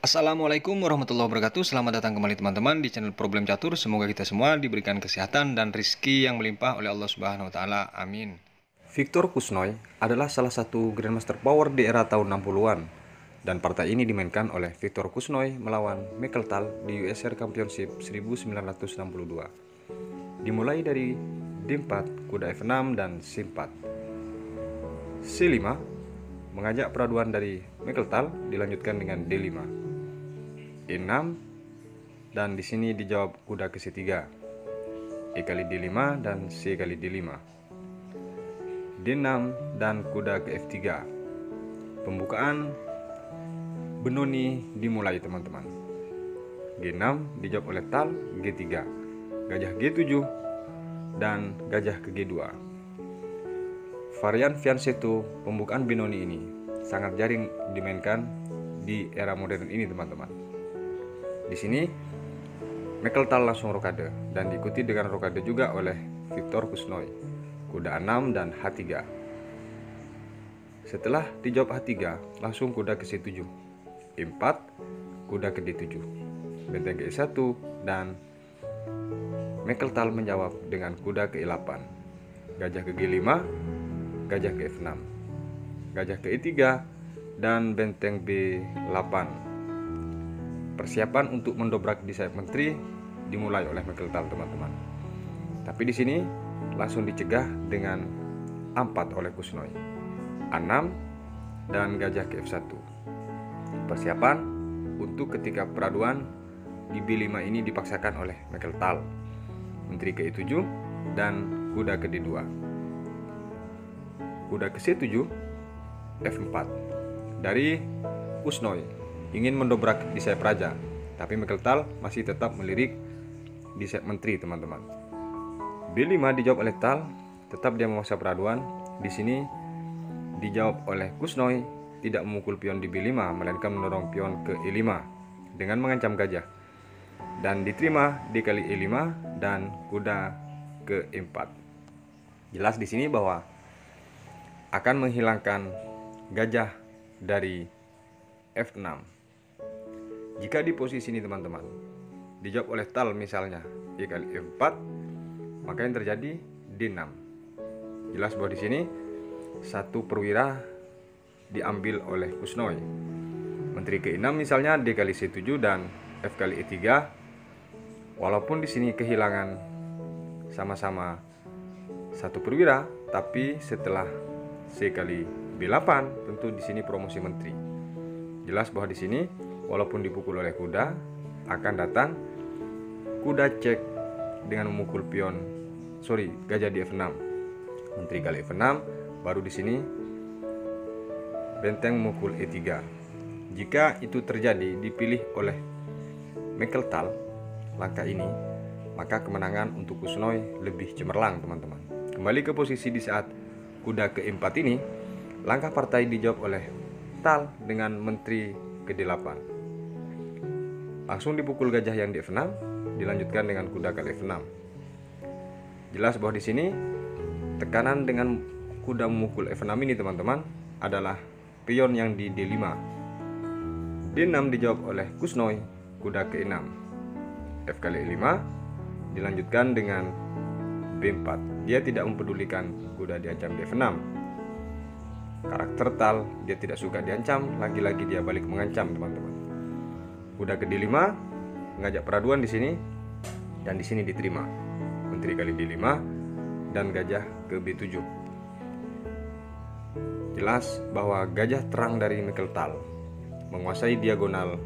Assalamualaikum warahmatullahi wabarakatuh. Selamat datang kembali teman-teman di channel Problem Catur. Semoga kita semua diberikan kesehatan dan rizki yang melimpah oleh Allah Subhanahu wa taala. Amin. Viktor Kusnoy adalah salah satu Grandmaster Power di era tahun 60-an, dan partai ini dimainkan oleh Viktor Kusnoy melawan Michael Tal di USR Championship 1962. Dimulai dari D4, kuda F6 dan C4. C5 mengajak peraduan dari Michael Tal, dilanjutkan dengan D5. E6 dan di sini dijawab kuda ke C3. E kali D5 dan C kali D5. D6 dan kuda ke F3. Pembukaan Benoni dimulai teman-teman. G6 dijawab oleh Tal, G3, gajah G7 dan gajah ke G2. Varian fianchetto pembukaan Benoni ini sangat jarang dimainkan di era modern ini teman-teman. Di sini Michael Tal langsung rokade dan diikuti dengan rokade juga oleh Viktor Kusnoy, kuda A6 dan H3. Setelah dijawab H3, langsung kuda ke C7, E4, kuda ke D7, benteng ke E1, dan Michael Tal menjawab dengan kuda ke E8, gajah ke G5, gajah ke F6, gajah ke E3, dan benteng B8. Persiapan untuk mendobrak di sayap menteri dimulai oleh Michael Tal teman-teman. Tapi di sini langsung dicegah dengan A4 oleh Kusnoy, A6 dan gajah ke F1. Persiapan untuk ketika peraduan di B5 ini dipaksakan oleh Michael Tal, menteri ke E7 dan kuda ke D2. Kuda ke C7, F4. Dari Kusnoy ingin mendobrak di sayap raja, tapi Michael Tal masih tetap melirik di sayap menteri teman-teman. B5 dijawab oleh Tal, tetap dia memaksa peraduan. Di sini dijawab oleh Kusnoy, tidak memukul pion di B5 melainkan mendorong pion ke E5 dengan mengancam gajah, dan diterima D kali E5 dan kuda ke E4. Jelas di sini bahwa akan menghilangkan gajah dari F6. Jika di posisi ini teman-teman dijawab oleh Tal misalnya E kali F4, maka yang terjadi D6. Jelas bahwa di sini satu perwira diambil oleh Kusnoy. Menteri ke E6 misalnya D kali C7 dan F kali E3. Walaupun di sini kehilangan sama-sama satu perwira, tapi setelah C kali B8 tentu di sini promosi menteri. Jelas bahwa di sini walaupun dipukul oleh kuda, akan datang kuda cek dengan memukul gajah di F6. Menteri kali F6, baru di sini benteng memukul E3. Jika itu terjadi dipilih oleh Michael Tal langkah ini, maka kemenangan untuk Kusnoy lebih cemerlang teman-teman. Kembali ke posisi di saat kuda ke E4 ini, langkah partai dijawab oleh Tal dengan menteri ke D8. Langsung dipukul gajah yang di F6, dilanjutkan dengan kuda ke F6. Jelas bahwa di sini tekanan dengan kuda memukul F6 ini teman-teman adalah pion yang di D5. D6 dijawab oleh Kusnoy, kuda ke E6. F kali E5 dilanjutkan dengan B4. Dia tidak mempedulikan kuda diancam di F6. Karakter Tal, dia tidak suka diancam, lagi-lagi dia balik mengancam teman-teman. Kuda ke D5 mengajak peraduan di sini, dan di sini diterima. Menteri kali D5 dan gajah ke B7. Jelas bahwa gajah terang dari Michael Tal menguasai diagonal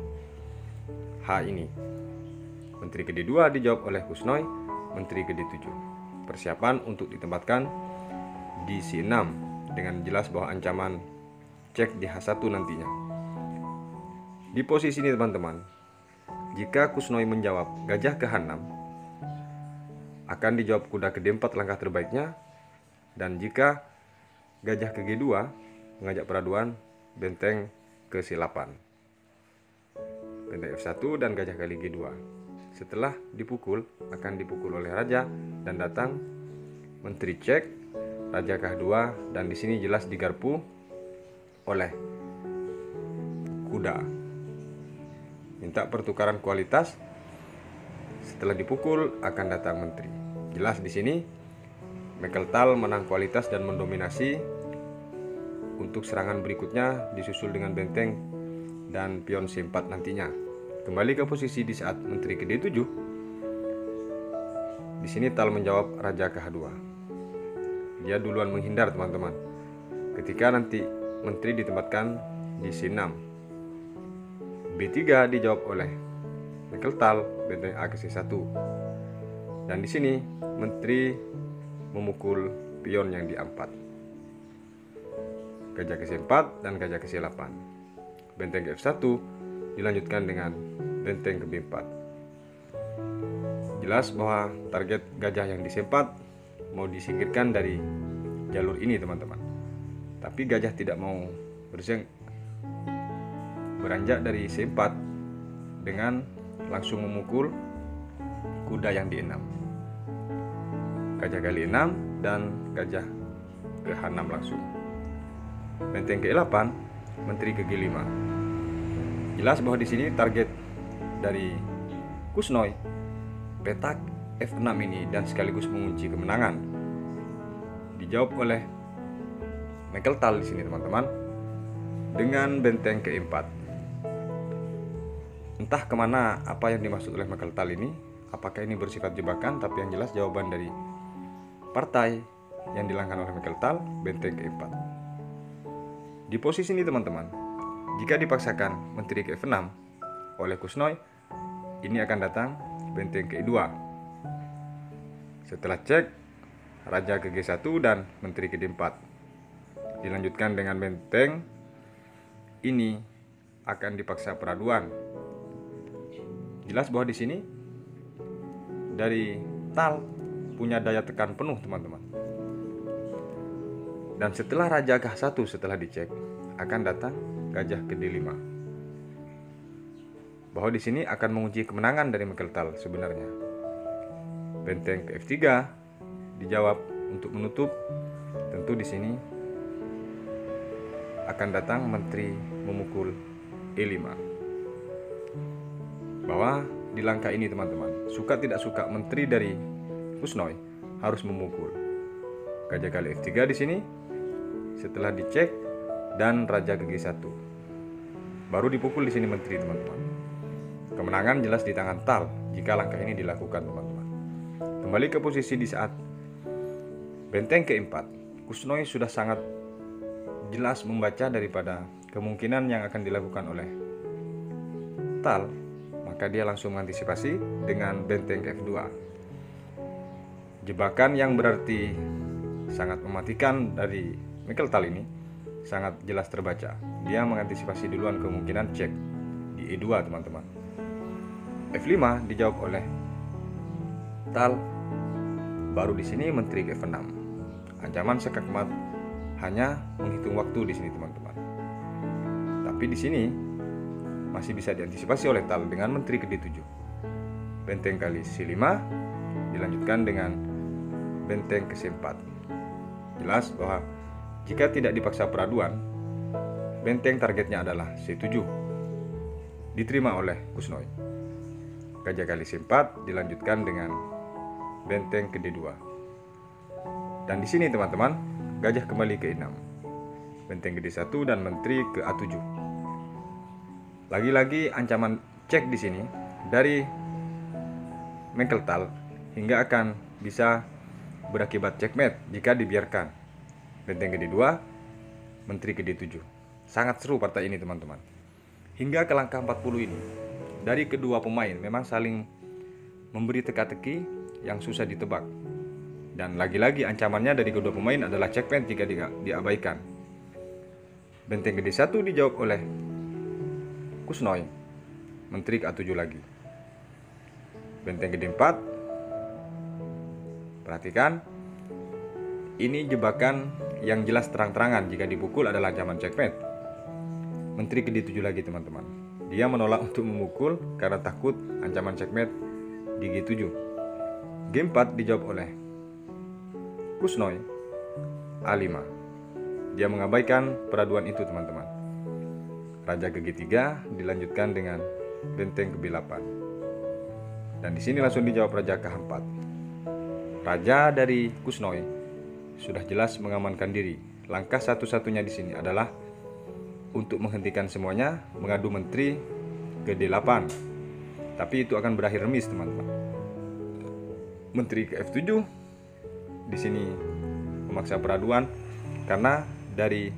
H ini. Menteri ke D2 dijawab oleh Kusnoy, menteri ke D7. Persiapan untuk ditempatkan di C6 dengan jelas bahwa ancaman cek di H1 nantinya. Di posisi ini teman-teman, jika Kusnoy menjawab gajah ke H6, akan dijawab kuda ke D4 langkah terbaiknya, dan jika gajah ke G2 mengajak peraduan benteng ke C8, benteng F1 dan gajah kali G2. Setelah dipukul, akan dipukul oleh raja dan datang menteri cek, raja K2, dan di sini jelas digarpu oleh kuda. minta pertukaran kualitas. Setelah dipukul akan datang menteri. Jelas di sini Mekeltal menang kualitas dan mendominasi. Untuk serangan berikutnya disusul dengan benteng dan pion C4 nantinya. Kembali ke posisi di saat menteri ke D7. Di sini Tal menjawab raja ke H2. Dia duluan menghindar teman-teman. Ketika nanti menteri ditempatkan di C6. B3 dijawab oleh Mekeltal, benteng A ke C1. Dan di sini menteri memukul pion yang di A4. Gajah ke C4 dan gajah ke C8. Benteng ke F1 dilanjutkan dengan benteng ke B4. Jelas bahwa target gajah yang di C4 mau disingkirkan dari jalur ini teman-teman. Tapi gajah tidak mau beranjak dari C4 dengan langsung memukul kuda yang di E6. Gajah kali E6 dan gajah ke H6 langsung. Benteng ke E8, menteri ke G5. Jelas bahwa di sini target dari Kusnoi petak F6 ini dan sekaligus mengunci kemenangan. Dijawab oleh Mekeltal di sini teman-teman dengan benteng ke E4. Entah kemana apa yang dimaksud oleh Mekeltal ini, apakah ini bersifat jebakan, tapi yang jelas jawaban dari partai yang dilangkan oleh Mekeltal benteng ke E4. Di posisi ini teman-teman, jika dipaksakan menteri ke F6 oleh Kusnoi, ini akan datang benteng ke E2. Setelah cek, raja ke G1 dan menteri ke D4. Dilanjutkan dengan benteng, ini akan dipaksa peraduan. Jelas bahwa di sini dari Tal punya daya tekan penuh teman-teman. Dan setelah raja ke H1 setelah dicek, akan datang gajah ke D5. Bahwa di sini akan menguji kemenangan dari Mekeltal sebenarnya. Benteng ke F3 dijawab untuk menutup. Tentu di sini akan datang menteri memukul E5. Bahwa di langkah ini teman-teman, suka tidak suka menteri dari Kusnoi harus memukul. Gajah kali F3 di sini. Setelah dicek dan raja ke G1. Baru dipukul di sini menteri teman-teman. Kemenangan jelas di tangan Tal jika langkah ini dilakukan teman-teman. Kembali ke posisi di saat benteng ke-4. Kusnoi sudah sangat jelas membaca daripada kemungkinan yang akan dilakukan oleh Tal, maka dia langsung mengantisipasi dengan benteng ke F2. Jebakan yang berarti sangat mematikan dari Mekeltal ini sangat jelas terbaca. Dia mengantisipasi duluan kemungkinan cek di E2 teman-teman. F5 dijawab oleh Tal. Baru di sini menteri ke F6. Ancaman sekakmat hanya menghitung waktu di sini teman-teman. Tapi di sini masih bisa diantisipasi oleh Tal dengan menteri ke D7. Benteng kali C5 dilanjutkan dengan benteng ke C4. Jelas bahwa jika tidak dipaksa peraduan, benteng targetnya adalah C7. Diterima oleh Kusnoi. Gajah kali C4 dilanjutkan dengan benteng ke D2. Dan di sini teman-teman, gajah kembali ke E6. Benteng ke D1 dan menteri ke A7. Lagi-lagi ancaman cek di sini dari Mekeltal hingga akan bisa berakibat checkmate jika dibiarkan. Benteng ke D2, menteri ke D7. Sangat seru partai ini teman-teman. Hingga ke langkah 40 ini, dari kedua pemain memang saling memberi teka-teki yang susah ditebak. Dan lagi-lagi ancamannya dari kedua pemain adalah checkmate jika diabaikan. Benteng ke D1 dijawab oleh Kusnoi, menteri ke A7 lagi. Benteng ke D4, perhatikan, ini jebakan yang jelas terang-terangan jika dipukul adalah ancaman checkmate. Menteri ke D7 lagi teman-teman. Dia menolak untuk memukul karena takut ancaman checkmate di G7. G4 dijawab oleh Kusnoi, A5. Dia mengabaikan peraduan itu teman-teman. Raja ke G3 dilanjutkan dengan benteng ke-8. Dan di sini langsung dijawab raja ke-4. Raja dari Kusnoi sudah jelas mengamankan diri. Langkah satu-satunya di sini adalah untuk menghentikan semuanya, mengadu menteri ke D8. Tapi itu akan berakhir remis, teman-teman. Menteri ke F7 di sini memaksa peraduan karena dari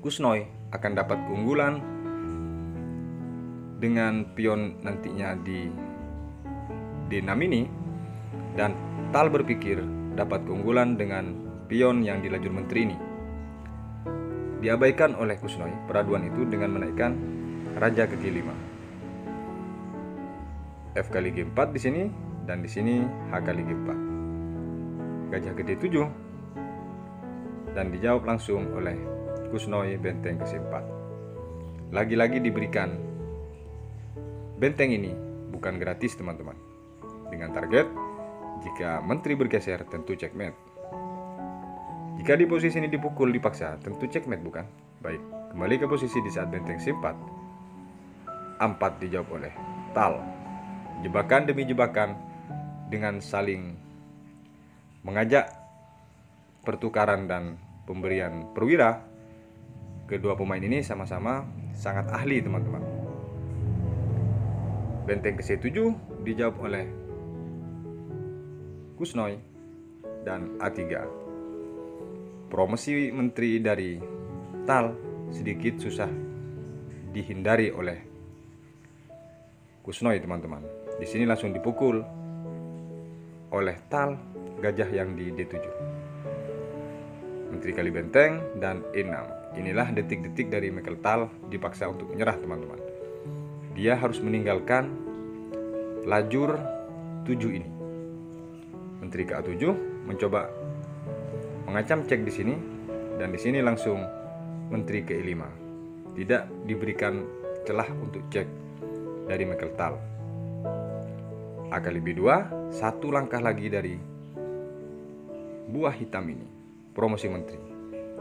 Kusnoi akan dapat keunggulan dengan pion nantinya di D6 ini, dan Tal berpikir dapat keunggulan dengan pion yang di lajur menteri ini. Diabaikan oleh Kusnoi peraduan itu dengan menaikkan raja ke G5. F kali G4 di sini, dan di sini H kali G4. Gajah ke D7 dan dijawab langsung oleh Kusnoi benteng ke C4. Lagi-lagi diberikan benteng ini bukan gratis, teman-teman. Dengan target jika menteri bergeser tentu checkmate. Jika di posisi ini dipukul dipaksa tentu checkmate, bukan? Baik, kembali ke posisi di saat benteng C4. A4 dijawab oleh Tal. Jebakan demi jebakan dengan saling mengajak pertukaran dan pemberian perwira. Kedua pemain ini sama-sama sangat ahli, teman-teman. Benteng ke C7 dijawab oleh Kusnoi dan A3. Promosi menteri dari Tal sedikit susah dihindari oleh Kusnoi, teman-teman. Di sini langsung dipukul oleh Tal gajah yang di D7. Menteri kali benteng dan E6. Inilah detik-detik dari Michael Tal dipaksa untuk menyerah, teman-teman. Dia harus meninggalkan lajur 7 ini. Menteri ke A7 mencoba mengacam cek di sini, dan di sini langsung menteri ke E5. Tidak diberikan celah untuk cek dari Michael Tal. A kali B2, satu langkah lagi dari buah hitam ini, promosi menteri.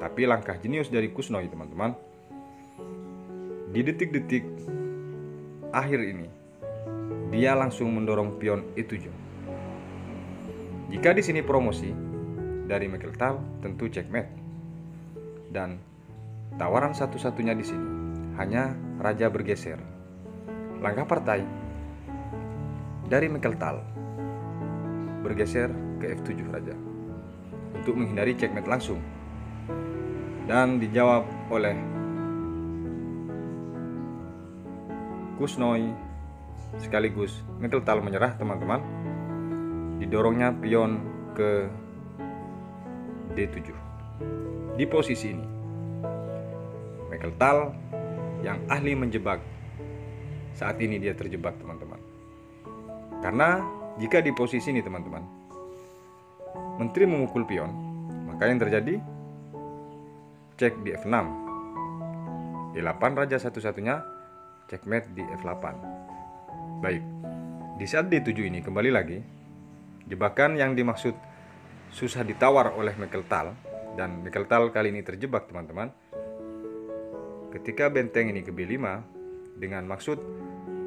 Tapi langkah jenius dari Kusnoi, teman-teman. Di detik-detik akhir ini, dia langsung mendorong pion E7. Jika di sini promosi dari Michael Tal, tentu checkmate. Dan tawaran satu-satunya di sini hanya raja bergeser. Langkah partai dari Michael Tal bergeser ke F7 raja untuk menghindari checkmate langsung. Dan dijawab oleh Kusnoi sekaligus Michael Tal menyerah, teman-teman. Didorongnya pion ke D7. Di posisi ini Michael Tal yang ahli menjebak, saat ini dia terjebak, teman-teman. Karena jika di posisi ini, teman-teman, menteri memukul pion, maka yang terjadi cek di F6. E8 raja satu-satunya, checkmate di F8. Baik, di saat D7 ini kembali lagi jebakan yang dimaksud susah ditawar oleh Michael Tal, dan Michael Tal kali ini terjebak, teman-teman. Ketika benteng ini ke B5 dengan maksud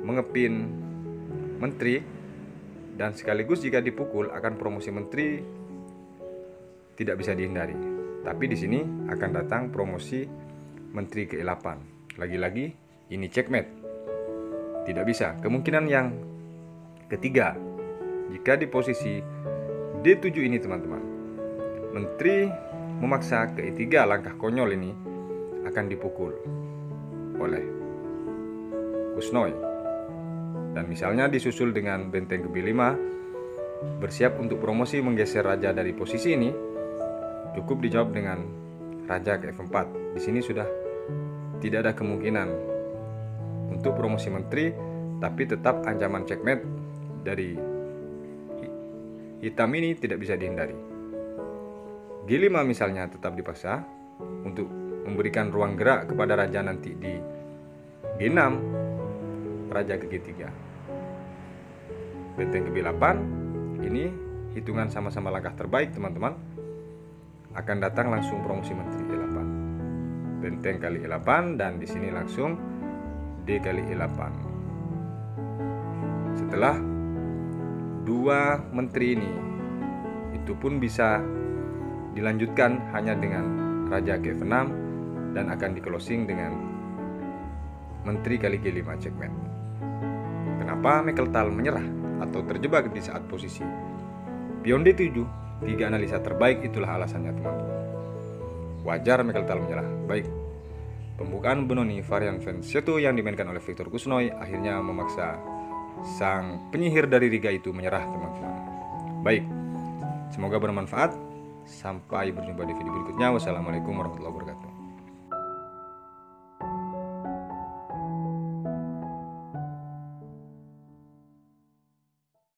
mengepin menteri, dan sekaligus jika dipukul akan promosi menteri tidak bisa dihindari. Tapi di sini akan datang promosi menteri ke E8. Lagi-lagi ini checkmate. Tidak bisa. Kemungkinan yang ketiga, jika di posisi D7 ini, teman-teman, menteri memaksa ke E3, langkah konyol ini akan dipukul oleh Kusnoi. Dan misalnya disusul dengan benteng ke B5, bersiap untuk promosi menggeser raja dari posisi ini, cukup dijawab dengan raja ke F4. Di sini sudah tidak ada kemungkinan untuk promosi menteri, tapi tetap ancaman checkmate dari hitam ini tidak bisa dihindari. G5 misalnya tetap dipaksa untuk memberikan ruang gerak kepada raja nanti di G6, raja ke G3. Benteng ke B8, ini hitungan sama-sama langkah terbaik, teman-teman. Akan datang langsung promosi menteri E8. Benteng kali E8, dan di sini langsung D kali E8. Setelah dua menteri ini, itu pun bisa dilanjutkan hanya dengan raja ke-6 dan akan di-closing dengan menteri kali ke-5 checkmate. Kenapa Mekeltal menyerah atau terjebak di saat posisi pion D7? 3 analisa terbaik itulah alasannya, teman-teman. Wajar Mekeltal menyerah. Baik, pembukaan Benoni varian Feng Shui yang dimainkan oleh Victor Kusnoi akhirnya memaksa sang penyihir dari Riga itu menyerah, teman-teman. Baik, semoga bermanfaat. Sampai berjumpa di video berikutnya. Wassalamualaikum warahmatullahi wabarakatuh.